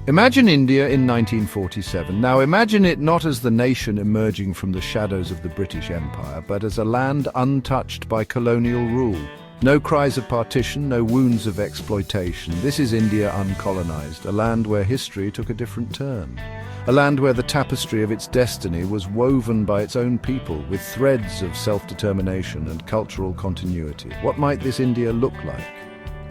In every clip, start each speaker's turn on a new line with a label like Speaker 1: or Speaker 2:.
Speaker 1: Imagine India in 1947. Now imagine it not as the nation emerging from the shadows of the British Empire, but as a land untouched by colonial rule. No cries of partition, no wounds of exploitation. This is India uncolonized, a land where history took a different turn. A land where the tapestry of its destiny was woven by its own people with threads of self-determination and cultural continuity. What might this India look like?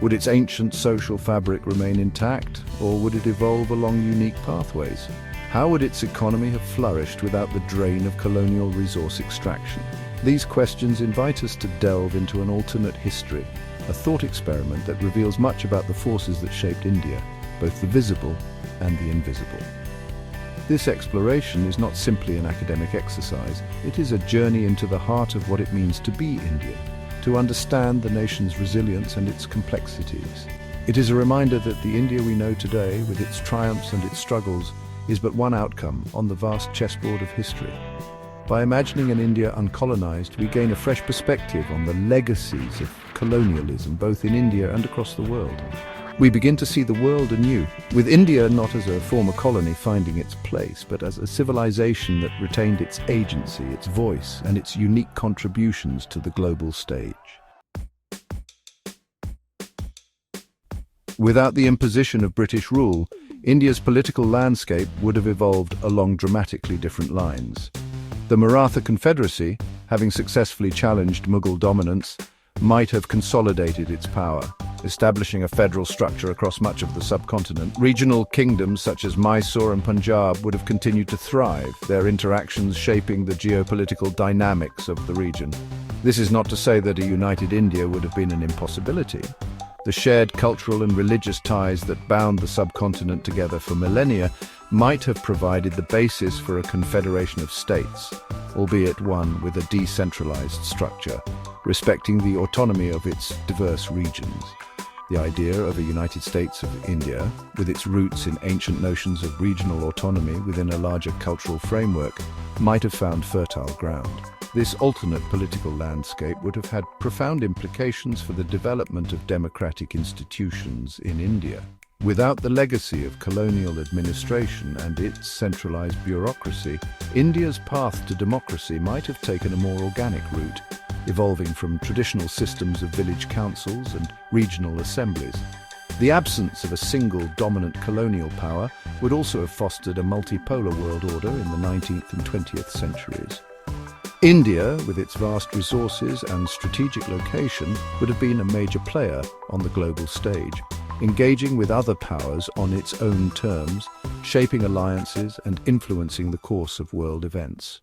Speaker 1: Would its ancient social fabric remain intact, or would it evolve along unique pathways? How would its economy have flourished without the drain of colonial resource extraction? These questions invite us to delve into an alternate history, a thought experiment that reveals much about the forces that shaped India, both the visible and the invisible. This exploration is not simply an academic exercise, it is a journey into the heart of what it means to be Indian, to understand the nation's resilience and its complexities. It is a reminder that the India we know today, with its triumphs and its struggles, is but one outcome on the vast chessboard of history. By imagining an India uncolonized, we gain a fresh perspective on the legacies of colonialism, both in India and across the world. We begin to see the world anew, with India not as a former colony finding its place, but as a civilization that retained its agency, its voice, and its unique contributions to the global stage. Without the imposition of British rule, India's political landscape would have evolved along dramatically different lines. The Maratha Confederacy, having successfully challenged Mughal dominance, might have consolidated its power, establishing a federal structure across much of the subcontinent. Regional kingdoms such as Mysore and Punjab would have continued to thrive, their interactions shaping the geopolitical dynamics of the region. This is not to say that a united India would have been an impossibility. The shared cultural and religious ties that bound the subcontinent together for millennia might have provided the basis for a confederation of states, albeit one with a decentralized structure, respecting the autonomy of its diverse regions. The idea of a United States of India, with its roots in ancient notions of regional autonomy within a larger cultural framework, might have found fertile ground. This alternate political landscape would have had profound implications for the development of democratic institutions in India. Without the legacy of colonial administration and its centralized bureaucracy, India's path to democracy might have taken a more organic route, evolving from traditional systems of village councils and regional assemblies. The absence of a single dominant colonial power would also have fostered a multipolar world order in the 19th and 20th centuries. India, with its vast resources and strategic location, would have been a major player on the global stage, engaging with other powers on its own terms, shaping alliances and influencing the course of world events.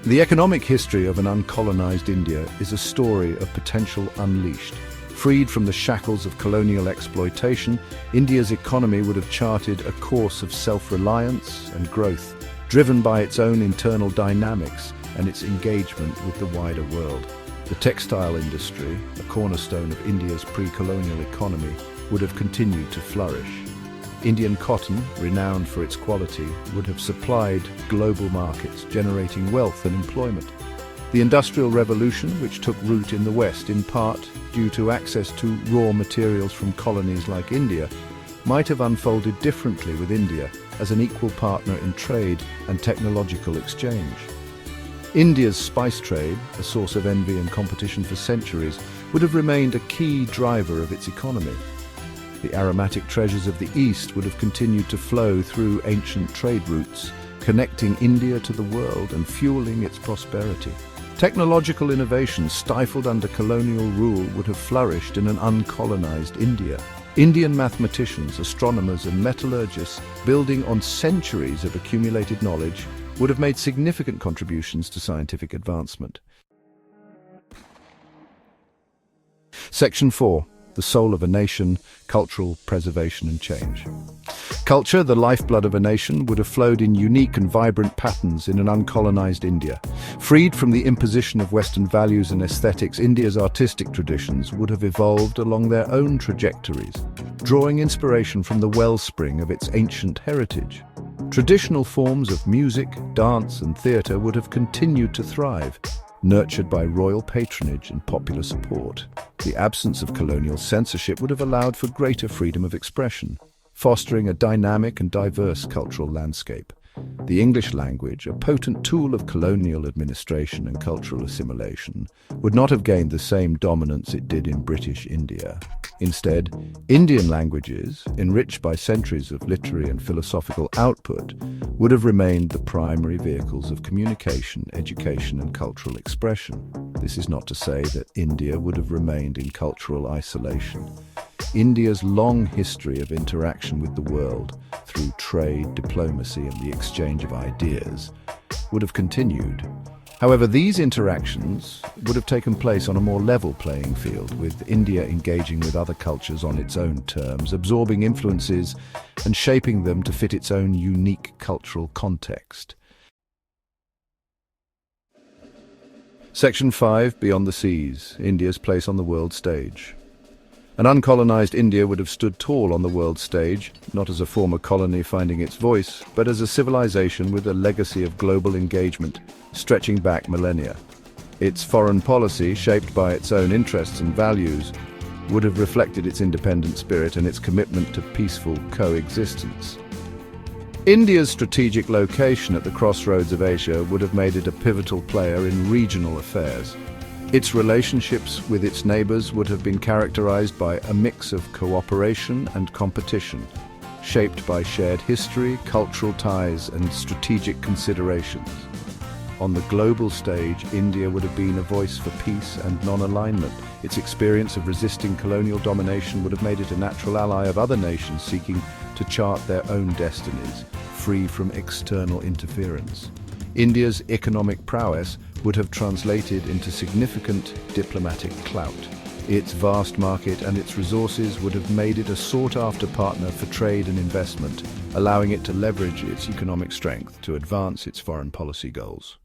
Speaker 1: The economic history of an uncolonized India is a story of potential unleashed. Freed from the shackles of colonial exploitation, India's economy would have charted a course of self-reliance and growth, driven by its own internal dynamics and its engagement with the wider world. The textile industry, a cornerstone of India's pre-colonial economy, would have continued to flourish. Indian cotton, renowned for its quality, would have supplied global markets, generating wealth and employment. The Industrial Revolution, which took root in the West, in part due to access to raw materials from colonies like India, might have unfolded differently with India as an equal partner in trade and technological exchange. India's spice trade, a source of envy and competition for centuries, would have remained a key driver of its economy. The aromatic treasures of the East would have continued to flow through ancient trade routes, connecting India to the world and fueling its prosperity. Technological innovation stifled under colonial rule would have flourished in an uncolonized India. Indian mathematicians, astronomers and metallurgists, building on centuries of accumulated knowledge, would have made significant contributions to scientific advancement. Section 4. The soul of a nation, cultural preservation and change. Culture, the lifeblood of a nation, would have flowed in unique and vibrant patterns in an uncolonized India. Freed from the imposition of Western values and aesthetics, India's artistic traditions would have evolved along their own trajectories, drawing inspiration from the wellspring of its ancient heritage. Traditional forms of music, dance and theatre would have continued to thrive, nurtured by royal patronage and popular support. The absence of colonial censorship would have allowed for greater freedom of expression, fostering a dynamic and diverse cultural landscape. The English language, a potent tool of colonial administration and cultural assimilation, would not have gained the same dominance it did in British India. Instead, Indian languages, enriched by centuries of literary and philosophical output, would have remained the primary vehicles of communication, education, and cultural expression. This is not to say that India would have remained in cultural isolation. India's long history of interaction with the world through trade, diplomacy, and the exchange of ideas would have continued. However, these interactions would have taken place on a more level playing field, with India engaging with other cultures on its own terms, absorbing influences and shaping them to fit its own unique cultural context. Section 5. Beyond the Seas, India's place on the world stage. An uncolonized India would have stood tall on the world stage, not as a former colony finding its voice, but as a civilization with a legacy of global engagement stretching back millennia. Its foreign policy, shaped by its own interests and values, would have reflected its independent spirit and its commitment to peaceful coexistence. India's strategic location at the crossroads of Asia would have made it a pivotal player in regional affairs. Its relationships with its neighbors would have been characterized by a mix of cooperation and competition, shaped by shared history, cultural ties, and strategic considerations. On the global stage, India would have been a voice for peace and non-alignment. Its experience of resisting colonial domination would have made it a natural ally of other nations seeking to chart their own destinies, free from external interference. India's economic prowess would have translated into significant diplomatic clout. Its vast market and its resources would have made it a sought-after partner for trade and investment, allowing it to leverage its economic strength to advance its foreign policy goals.